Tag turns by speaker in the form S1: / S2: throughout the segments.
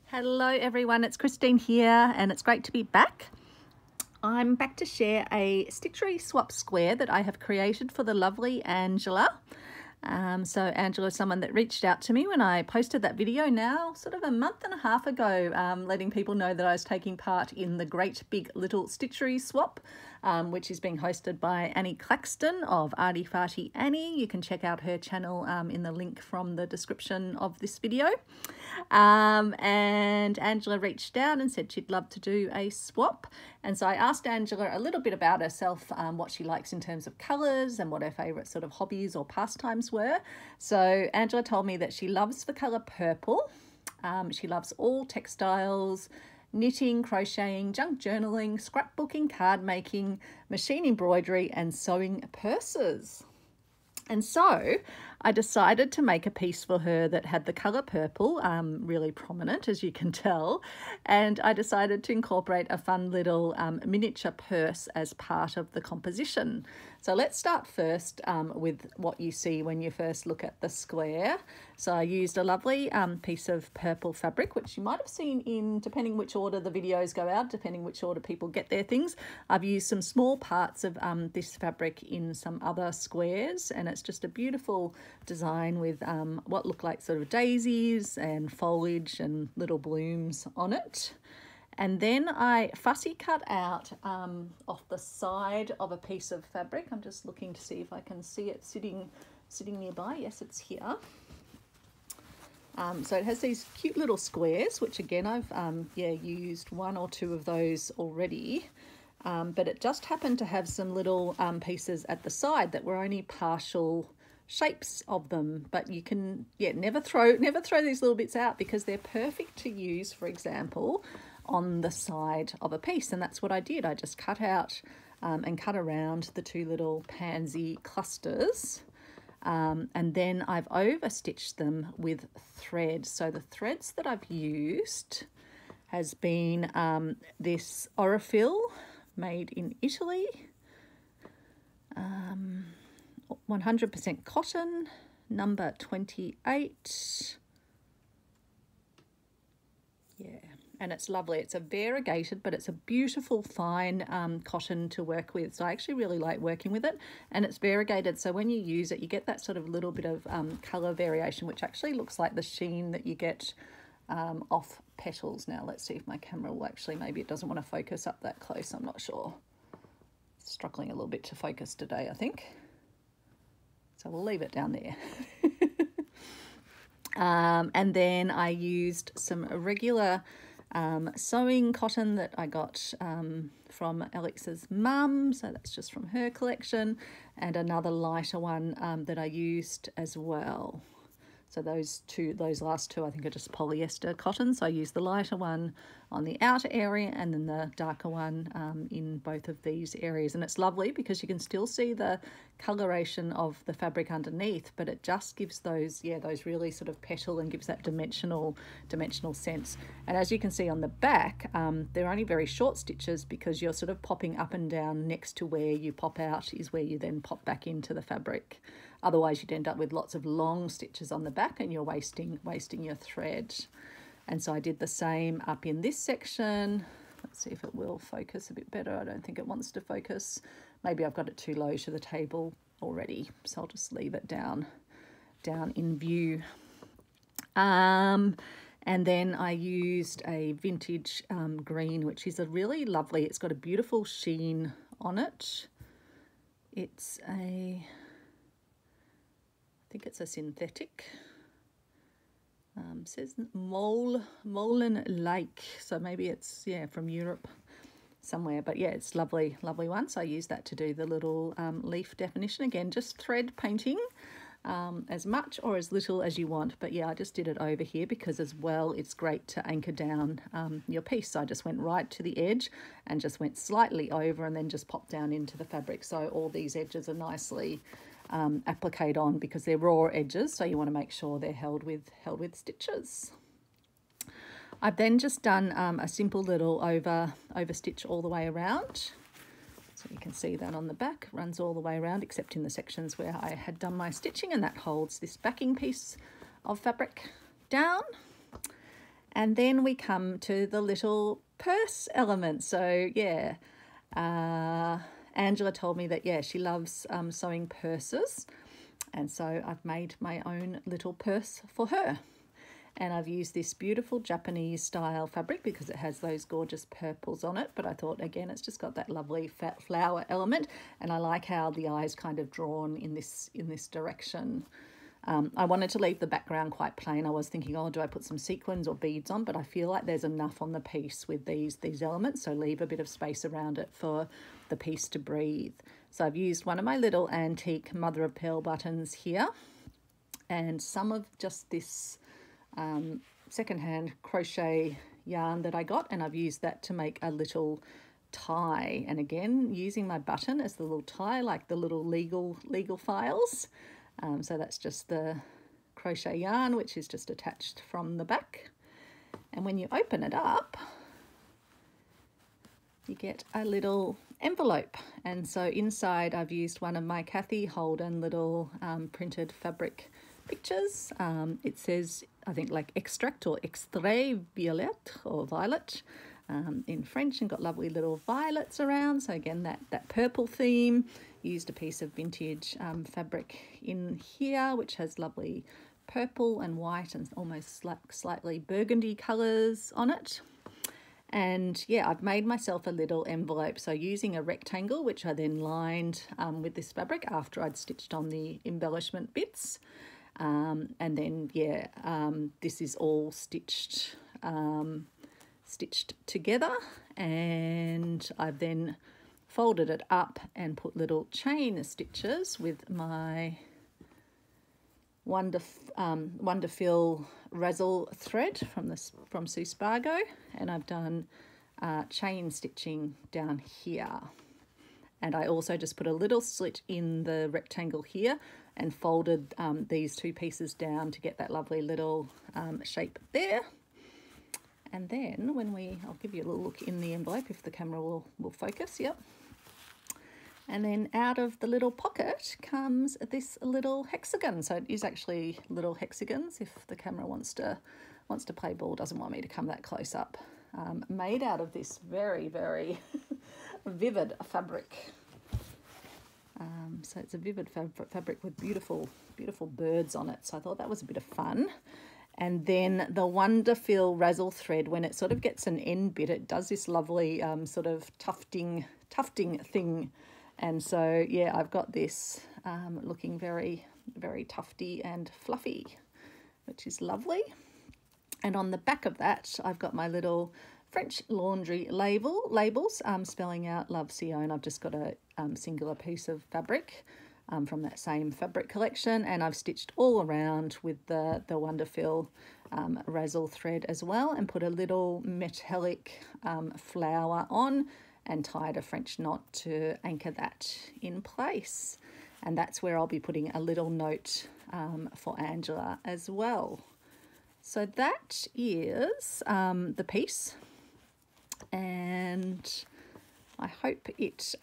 S1: Hello everyone, it's Christine here and it's great to be back. I'm back to share a Stitchery swap square that I have created for the lovely Angela. So Angela is someone that reached out to me when I posted that video now sort of a month and a half ago, letting people know that I was taking part in the Great Big Little Stitchery Swap, which is being hosted by Annie Claxton of Arty Farty Annie. You can check out her channel in the link from the description of this video. And Angela reached out and said she'd love to do a swap. And so I asked Angela a little bit about herself, what she likes in terms of colours and what her favourite sort of hobbies or pastimes were. So Angela told me that she loves the colour purple. She loves all textiles, knitting, crocheting, junk journaling, scrapbooking, card making, machine embroidery and sewing purses. And so I decided to make a piece for her that had the colour purple really prominent, as you can tell. And I decided to incorporate a fun little miniature purse as part of the composition. So let's start first with what you see when you first look at the square. So I used a lovely piece of purple fabric, which you might have seen in, depending which order the videos go out, depending which order people get their things. I've used some small parts of this fabric in some other squares, and it's just a beautiful design with what look like sort of daisies and foliage and little blooms on it. And then I fussy cut out off the side of a piece of fabric. I'm just looking to see if I can see it sitting nearby. Yes, it's here. So it has these cute little squares, which again I've used one or two of those already. But it just happened to have some little pieces at the side that were only partial shapes of them, but you can never throw these little bits out because they're perfect to use, for example, on the side of a piece. And that's what I did. I just cut out and cut around the two little pansy clusters, and then I've overstitched them with thread. So the threads that I've used has been this Orifil made in Italy, 100% cotton, number 28. Yeah, and it's lovely. It's a variegated, but it's a beautiful fine cotton to work with. So I actually really like working with it, and it's variegated. So when you use it, you get that sort of little bit of colour variation, which actually looks like the sheen that you get off petals. Now let's see if my camera will actually, maybe it doesn't want to focus up that close. I'm not sure. It's struggling a little bit to focus today, I think. So we'll leave it down there. And then I used some regular sewing cotton that I got from Alex's mum. So that's just from her collection, and another lighter one that I used as well. So those last two I think are just polyester cotton. So I used the lighter one on the outer area and then the darker one in both of these areas. And it's lovely because you can still see the coloration of the fabric underneath, but it just gives those really sort of petal and gives that dimensional sense. And as you can see on the back, they're only very short stitches because you're sort of popping up and down next to where you pop out is where you then pop back into the fabric. Otherwise you'd end up with lots of long stitches on the back and you're wasting your thread. And so I did the same up in this section. Let's see if it will focus a bit better. I don't think it wants to focus. Maybe I've got it too low to the table already, so I'll just leave it down in view. And then I used a vintage green, which is a really lovely, it's got a beautiful sheen on it. It's I think it's a synthetic. Says Molen Lake, so maybe it's from Europe somewhere, but yeah, it's lovely one. So I use that to do the little leaf definition. Again, just thread painting, as much or as little as you want, but yeah, I just did it over here because as well it's great to anchor down your piece. So I just went right to the edge and just went slightly over and then just popped down into the fabric, so all these edges are nicely appliqued on because they're raw edges, so you want to make sure they're held with stitches. I've then just done a simple little over stitch all the way around. So you can see that on the back, runs all the way around except in the sections where I had done my stitching, and that holds this backing piece of fabric down. And then we come to the little purse element. So yeah, Angela told me that, yeah, she loves sewing purses. And so I've made my own little purse for her. And I've used this beautiful Japanese style fabric because it has those gorgeous purples on it. But I thought, again, it's just got that lovely fat flower element. And I like how the eye is kind of drawn in this direction. I wanted to leave the background quite plain. I was thinking, oh, do I put some sequins or beads on? But I feel like there's enough on the piece with these elements. So leave a bit of space around it for the piece to breathe. So I've used one of my little antique mother of pearl buttons here. And some of just this secondhand crochet yarn that I got. And I've used that to make a little tie. And again, using my button as the little tie, like the little legal files. So that's just the crochet yarn, which is just attached from the back. And when you open it up, you get a little envelope. And so inside I've used one of my Kathy Holden little printed fabric pictures. It says, I think, like extract or extrait violet or violet in French, and got lovely little violets around. So again, that purple theme. Used a piece of vintage fabric in here, which has lovely purple and white and almost like slightly burgundy colours on it. And yeah, I've made myself a little envelope. So using a rectangle, which I then lined with this fabric after I'd stitched on the embellishment bits. And then, yeah, this is all stitched together, and I've then folded it up and put little chain stitches with my Wonderfil razzle thread from Sue Spargo, and I've done chain stitching down here. And I also just put a little slit in the rectangle here and folded these two pieces down to get that lovely little shape there. And then I'll give you a little look in the envelope if the camera will focus, yep. And then out of the little pocket comes this little hexagon. So it is actually little hexagons if the camera wants to play ball, doesn't want me to come that close up. Made out of this very, very vivid fabric. So it's a vivid fabric with beautiful, beautiful birds on it. So I thought that was a bit of fun. And then the Wonderfil razzle thread, when it sort of gets an end bit, it does this lovely sort of tufting thing. And so, yeah, I've got this looking very, very tufty and fluffy, which is lovely. And on the back of that, I've got my little French laundry labels spelling out Love Sion. I've just got a singular piece of fabric from that same fabric collection, and I've stitched all around with the Wonderfil razzle thread as well, and put a little metallic flower on and tied a French knot to anchor that in place. And that's where I'll be putting a little note for Angela as well. So that is the piece, and I hope it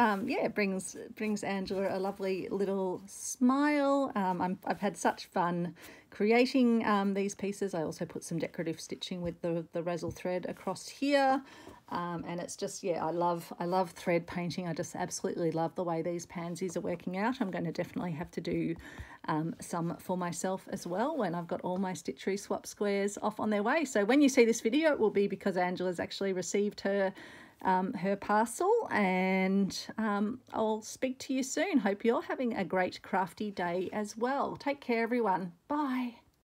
S1: brings Angela a lovely little smile. I've had such fun creating these pieces. I also put some decorative stitching with the razzle thread across here. And it's just, yeah, I love thread painting. I just absolutely love the way these pansies are working out. I'm going to definitely have to do some for myself as well when I've got all my Stitchery swap squares off on their way. So when you see this video, it will be because Angela's actually received her parcel, and I'll speak to you soon. Hope you're having a great crafty day as well. Take care, everyone. Bye.